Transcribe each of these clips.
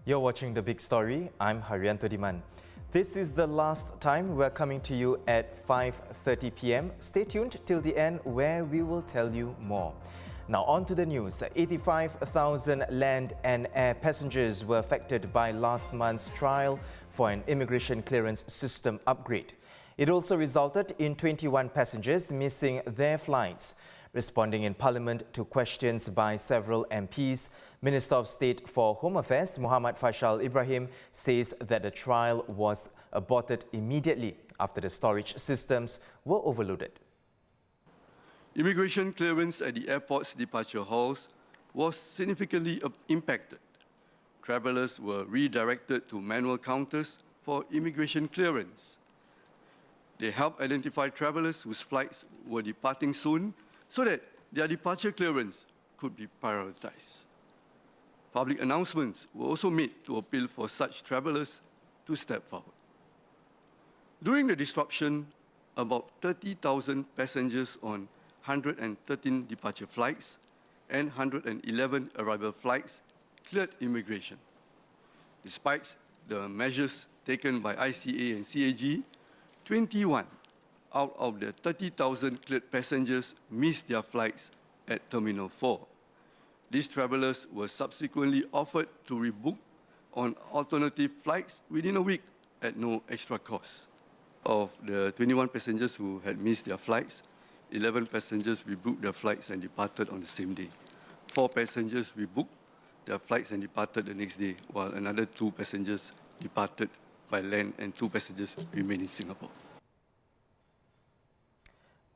You're watching The Big Story. I'm Haryanto Diman. This is the last time we're coming to you at 5:30 p.m. Stay tuned till the end where we will tell you more. Now on to the news. 85,000 land and air passengers were affected by last month's trial for an immigration clearance system upgrade. It also resulted in 21 passengers missing their flights. Responding in Parliament to questions by several MPs, Minister of State for Home Affairs Muhammad Faishal Ibrahim says that the trial was aborted immediately after the storage systems were overloaded. Immigration clearance at the airport's departure halls was significantly impacted. Travellers were redirected to manual counters for immigration clearance. They helped identify travellers whose flights were departing soon so that their departure clearance could be prioritized. Public announcements were also made to appeal for such travellers to step forward. During the disruption, about 30,000 passengers on 113 departure flights and 111 arrival flights cleared immigration. Despite the measures taken by ICA and CAG, 21 out of the 30,000 cleared passengers missed their flights at Terminal 4. These travellers were subsequently offered to rebook on alternative flights within a week at no extra cost. Of the 21 passengers who had missed their flights, 11 passengers rebooked their flights and departed on the same day. 4 passengers rebooked their flights and departed the next day, while another 2 passengers departed by land and 2 passengers remain in Singapore.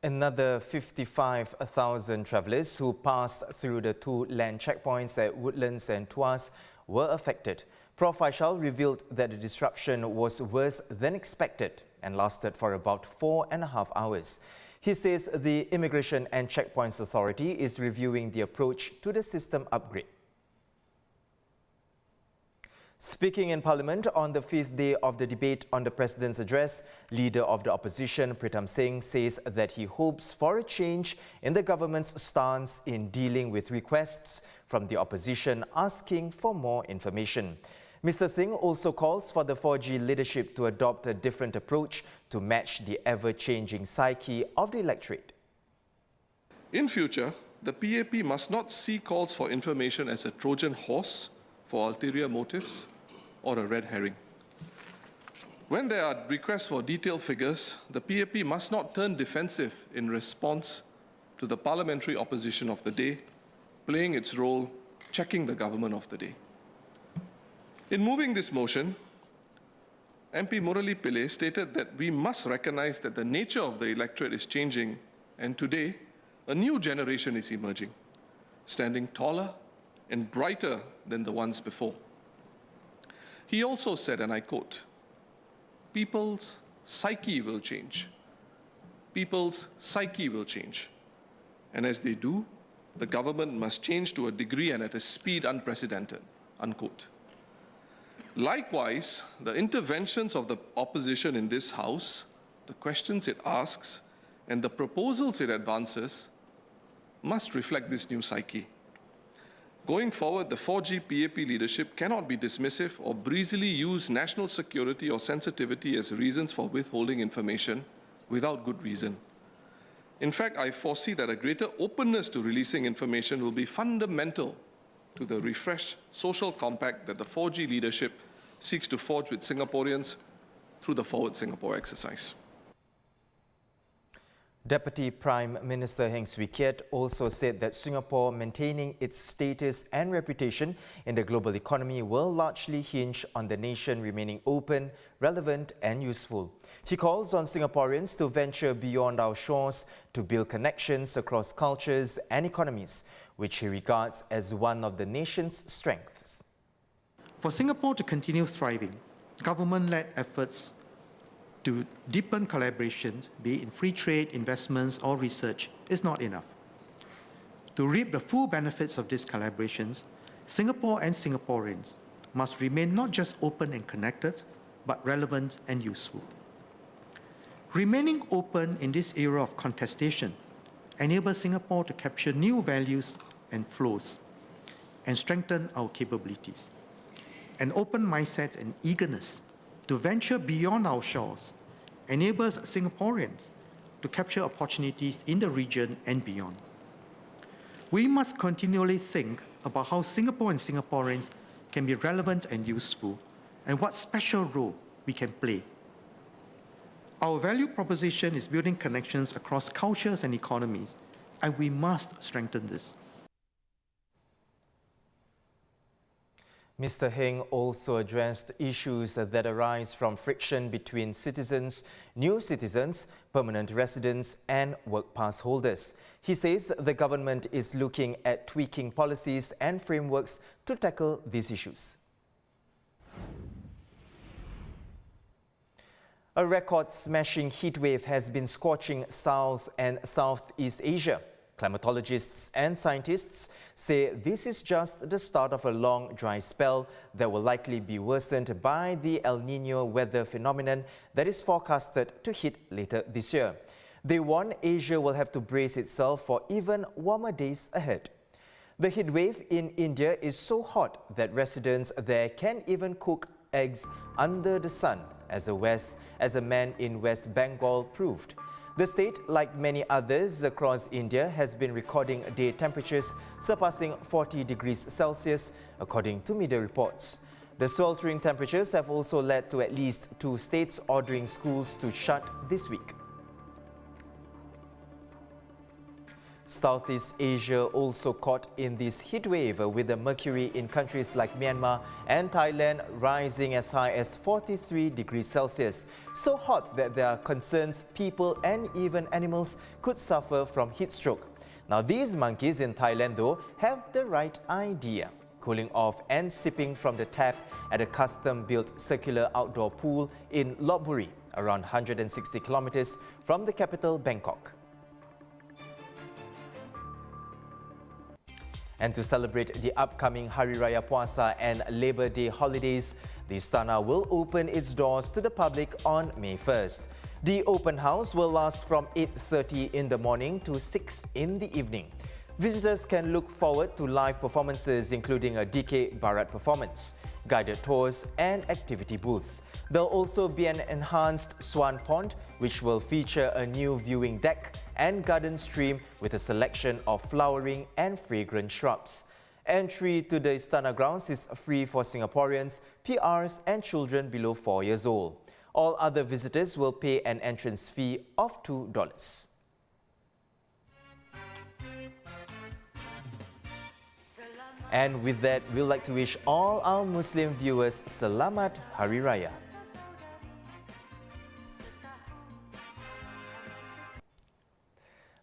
Another 55,000 travellers who passed through the 2 land checkpoints at Woodlands and Tuas were affected. Prof. Faishal revealed that the disruption was worse than expected and lasted for about 4.5 hours. He says the Immigration and Checkpoints Authority is reviewing the approach to the system upgrade. Speaking in Parliament on the 5th day of the debate on the President's address, Leader of the Opposition PRITAM SINGH says that he hopes for a change in the government's stance in dealing with requests from the opposition asking for more information. Mr. Singh also calls for the 4G leadership to adopt a different approach to match the ever-changing psyche of the electorate. In future, the PAP must not see calls for information as a Trojan horse for ulterior motives or a red herring. When there are requests for detailed figures, the PAP must not turn defensive in response to the parliamentary opposition of the day, playing its role, checking the government of the day. In moving this motion, MP Murali Pillai stated that we must recognize that the nature of the electorate is changing, and today, a new generation is emerging, standing taller and brighter than the ones before. He also said, and I quote, "People's psyche will change. People's psyche will change. And as they do, the government must change to a degree and at a speed unprecedented," unquote. Likewise, the interventions of the opposition in this House, the questions it asks, and the proposals it advances must reflect this new psyche. Going forward, the 4G PAP leadership cannot be dismissive or breezily use national security or sensitivity as reasons for withholding information without good reason. In fact, I foresee that a greater openness to releasing information will be fundamental to the refreshed social compact that the 4G leadership seeks to forge with Singaporeans through the Forward Singapore exercise. Deputy Prime Minister KEAT also said that Singapore maintaining its status and reputation in the global economy will largely hinge on the nation remaining open, relevant and useful. He calls on Singaporeans to venture beyond our shores to build connections across cultures and economies, which he regards as one of the nation's strengths. For Singapore to continue thriving, government-led efforts to deepen collaborations, be it in free trade, investments or research, is not enough. To reap the full benefits of these collaborations, Singapore and Singaporeans must remain not just open and connected, but relevant and useful. Remaining open in this era of contestation enables Singapore to capture new values and flows and strengthen our capabilities. An open mindset and eagerness to venture beyond our shores enables Singaporeans to capture opportunities in the region and beyond. We must continually think about how Singapore and Singaporeans can be relevant and useful, and what special role we can play. Our value proposition is building connections across cultures and economies, and we must strengthen this. Mr. Heng also addressed issues that arise from friction between citizens, new citizens, permanent residents and work pass holders. He says the government is looking at tweaking policies and frameworks to tackle these issues. A record-smashing heatwave has been scorching South and Southeast Asia. Climatologists and scientists say this is just the start of a long dry spell that will likely be worsened by the El Niño weather phenomenon that is forecasted to hit later this year. They warn Asia will have to brace itself for even warmer days ahead. The heatwave in India is so hot that residents there can't even cook eggs under the sun, as a man in West Bengal proved. The state, like many others across India, has been recording day temperatures surpassing 40 degrees Celsius, according to media reports. The sweltering temperatures have also led to at least 2 states ordering schools to shut this week. Southeast Asia also caught in this heatwave, with the mercury in countries like Myanmar and Thailand rising as high as 43 degrees Celsius. So hot that there are concerns people and even animals could suffer from heat stroke. Now these monkeys in Thailand though have the right idea, cooling off and sipping from the tap at a custom-built circular outdoor pool in Lopburi, around 160 kilometers from the capital Bangkok. And to celebrate the upcoming Hari Raya PUASA and Labor Day holidays, the ISTANA will open its doors to the public on May 1st. The open house will last from 8:30 in the morning to 6 in the evening. Visitors can look forward to live performances including a DK Barat performance, guided tours and activity booths. There'll also be an enhanced swan pond which will feature a new viewing deck and garden stream with a selection of flowering and fragrant shrubs. Entry to the ISTANA grounds is free for Singaporeans, PRs and children below 4 years old. All other visitors will pay an entrance fee of $2. And with that, we'd like to wish all our Muslim viewers Selamat Hari Raya.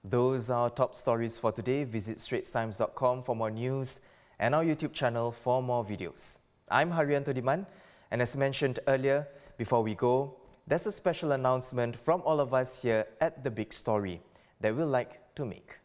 Those are our top stories for today. Visit straitstimes.com for more news and our YouTube channel for more videos. I'm Haryanto Diman, and as mentioned earlier, before we go, there's a special announcement from all of us here at The Big Story that we'd like to make.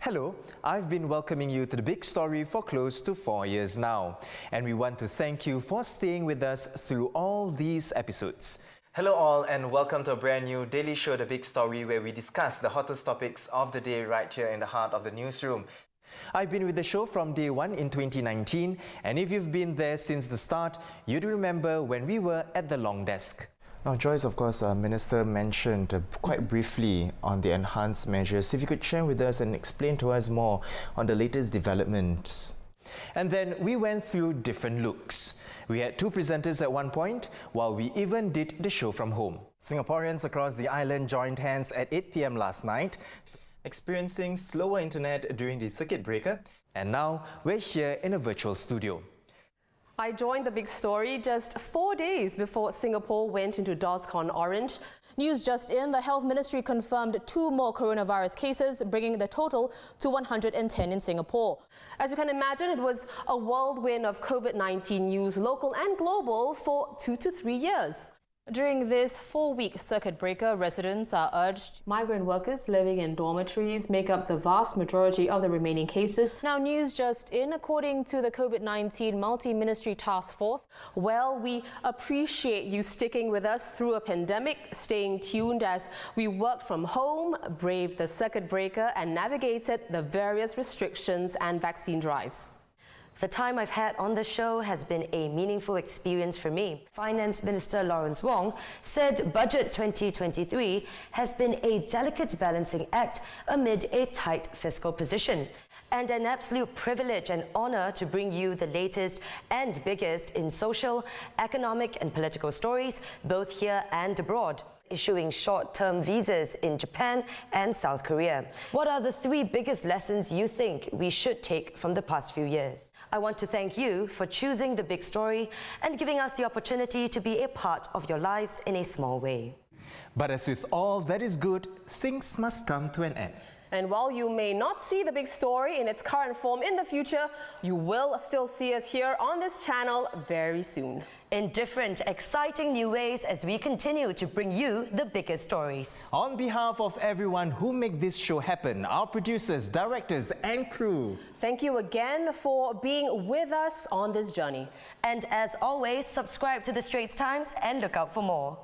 Hello, I've been welcoming you to The Big Story for close to 4 years now, and we want to thank you for staying with us through all these episodes. Hello all, and welcome to a brand new daily show, The Big Story, where we discuss the hottest topics of the day right here in the heart of the newsroom. I've been with the show from day 1 in 2019, and if you've been there since the start, you'd remember when we were at the long desk. Now, Joyce, of course, Minister mentioned quite briefly on the enhanced measures. If you could share with us and explain to us more on the latest developments. And then we went through different looks. We had 2 presenters at one point, while we even did the show from home. Singaporeans across the island joined hands at 8 p.m. last night, experiencing slower internet during the circuit breaker. And now we're here in a virtual studio. I joined The Big Story just 4 days before Singapore went into DORSCON orange. News just in, the Health Ministry confirmed 2 more coronavirus cases, bringing the total to 110 in Singapore. As you can imagine, it was a whirlwind of COVID-19 news, local and global, for 2 to 3 years. During this 4-week circuit breaker, residents are urged. Migrant workers living in dormitories make up the vast majority of the remaining cases. Now, news just in, according to the COVID-19 Multi-Ministry Task Force, well, we appreciate you sticking with us through a pandemic, staying tuned as we worked from home, braved the circuit breaker and navigated the various restrictions and vaccine drives. The time I've had on the show has been a meaningful experience for me. Finance Minister Lawrence Wong said Budget 2023 has been a delicate balancing act amid a tight fiscal position, and an absolute privilege and honor to bring you the latest and biggest in social, economic and political stories, both here and abroad. Issuing short-term visas in Japan and South Korea. What are the 3 biggest lessons you think we should take from the past few years? I want to thank you for choosing The Big Story and giving us the opportunity to be a part of your lives in a small way. But as with all that is good, things must come to an end. And while you may not see The Big Story in its current form in the future, you will still see us here on this channel very soon. In different, exciting new ways as we continue to bring you the biggest stories. On behalf of everyone who make this show happen, our producers, directors and crew, thank you again for being with us on this journey. And as always, subscribe to The Straits Times and look out for more.